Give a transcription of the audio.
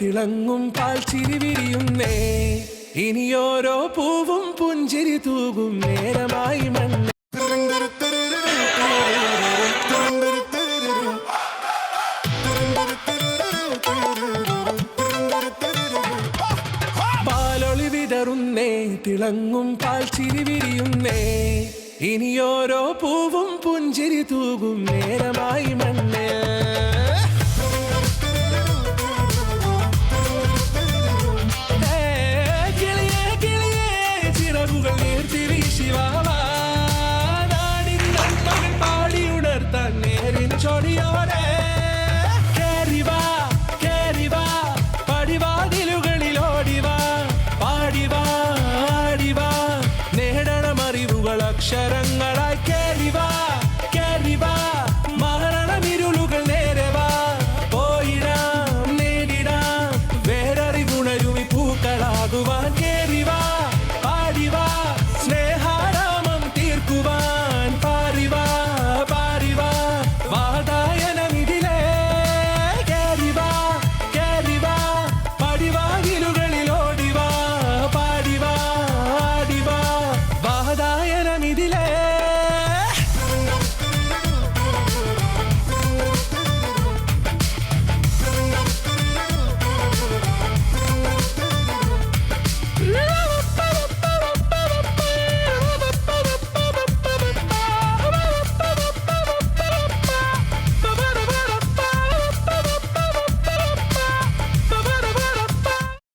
തിളങ്ങും പാൽ ചിരി വിരിയുന്നേ ഇനിയോരോ പൂവും പുഞ്ചിരി തൂകും നേരമായി മണ്ണ് പാലൊളി വിതറുന്നേ തിളങ്ങും പാൽ ചിരി വിരിയുന്നേ ഇനിയോരോ പൂവും പുഞ്ചിരി തൂകും നേരമായി മണ്ണ്